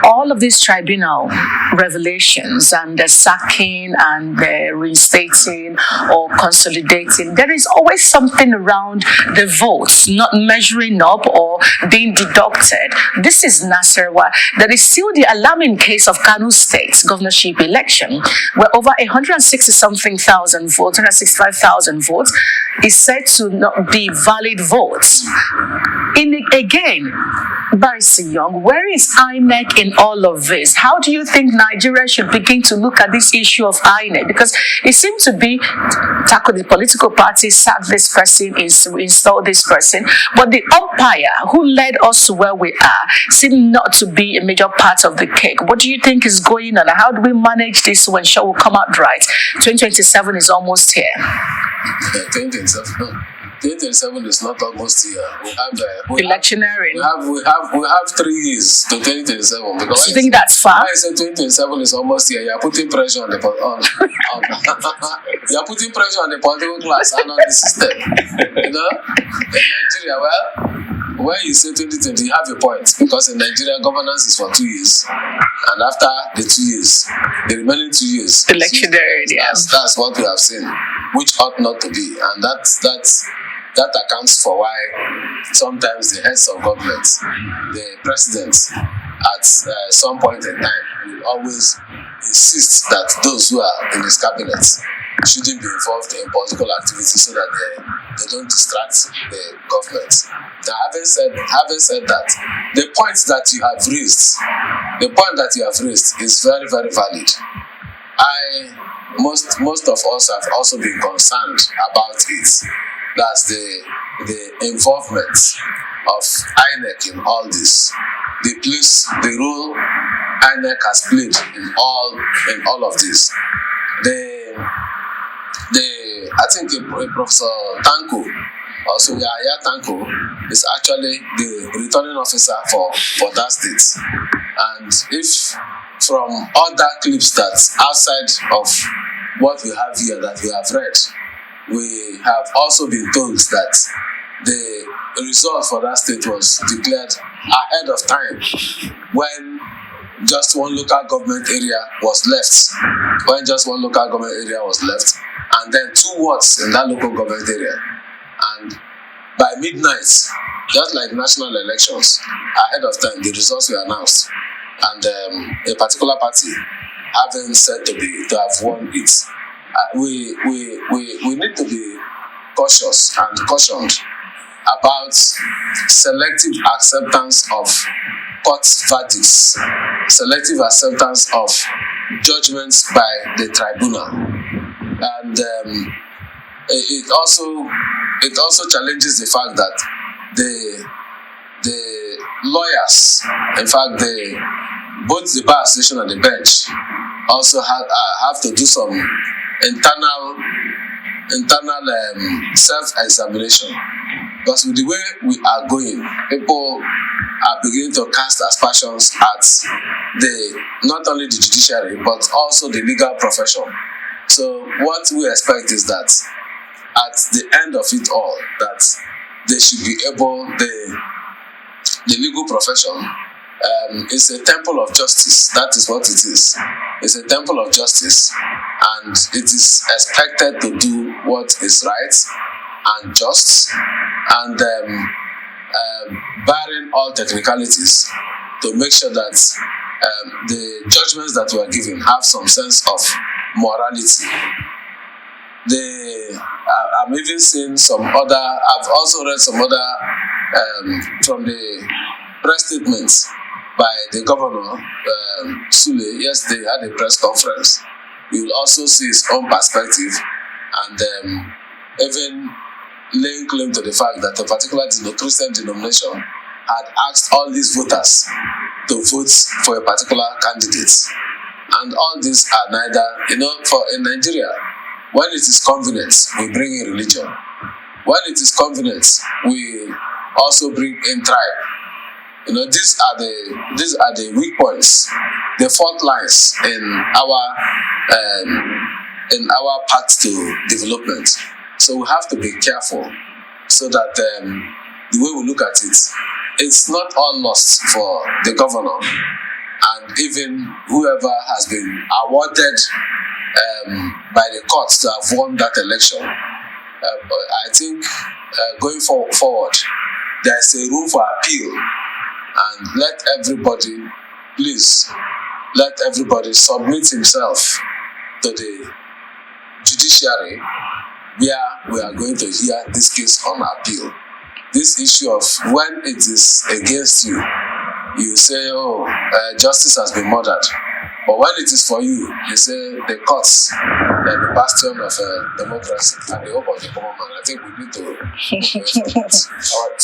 all of these tribunal revelations and the sacking and the reinstating or consolidating, there is always something around the votes not measuring up or being deducted. This is Nasarawa. There is still the alarming case of Kano State governorship election, where over 160-something thousand votes, 165,000 votes, is said to not be valid votes. Again, Barry Young, where is INEC in all of this? How do you think Nigeria should begin to look at this issue of INEC? Because it seems to be tackle the political parties, sack this person, install this person, but the umpire who led us to where we are seems not to be a major part of the cake. What do you think is going on? How do we manage this to ensure we'll come out right? 2027 is almost here. 2027 is not almost here. We have electioneering. We have 3 years to 2027. Because you think that's far? I said 2027 is almost here. You are putting pressure on the you are putting pressure on the political class and on the system. You know, in Nigeria, when you say 2020, you have a point, because in Nigeria governance is for 2 years, and after the 2 years, the remaining 2 years, electionary. That's what we have seen, which ought not to be, and that accounts for why sometimes the heads of government, the president, at some point in time, will always insist that those who are in his cabinet shouldn't be involved in political activities so that they don't distract the government. Now, having said that, the point that you have raised is very, very valid. Most of us have also been concerned about it. That's the involvement of INEC in all this, the role INEC has played in all of this. I think Professor Tanko, also Yaya Tanko, is actually the returning officer for that state. And if from other clips that's outside of what we have here that we have read, we have also been told that the result for that state was declared ahead of time when just one local government area was left. And then 2 wards in that local government area. And by midnight, just like national elections, ahead of time, the results were announced. And a particular party having said to have won it. We need to be cautious and cautioned about selective acceptance of court verdicts, selective acceptance of judgments by the tribunal, and it also challenges the fact that the lawyers, in fact, both the bar association and the bench, also have to do some internal self-examination, because with the way we are going, people are beginning to cast aspersions at not only the judiciary but also the legal profession. So what we expect is that at the end of it all, that they should be able, the legal profession is a temple of justice. That is what it is. It's a temple of justice, and it is expected to do what is right and just, and barring all technicalities, to make sure that the judgments that we are given have some sense of morality. I'm even seeing I've also read some other from the press statements by the governor, Sule. Yes, they had a press conference. You will also see his own perspective, and even laying claim to the fact that a particular Christian denomination had asked all these voters to vote for a particular candidate. And all these are neither, in Nigeria, when it is convenient, we bring in religion. When it is convenient, we also bring in tribe. These are the weak points, the fault lines in our path to development. So we have to be careful, so that the way we look at it, it's not all lost for the governor. and even whoever has been awarded by the courts to have won that election. I think going forward, there's a room for appeal, and let everybody submit himself to the judiciary, where we are going to hear this case on appeal. This issue of when it is against you, you say, justice has been murdered. But when it is for you, you say the courts are the bastion of democracy and the hope of the common man. I think we need to. All right.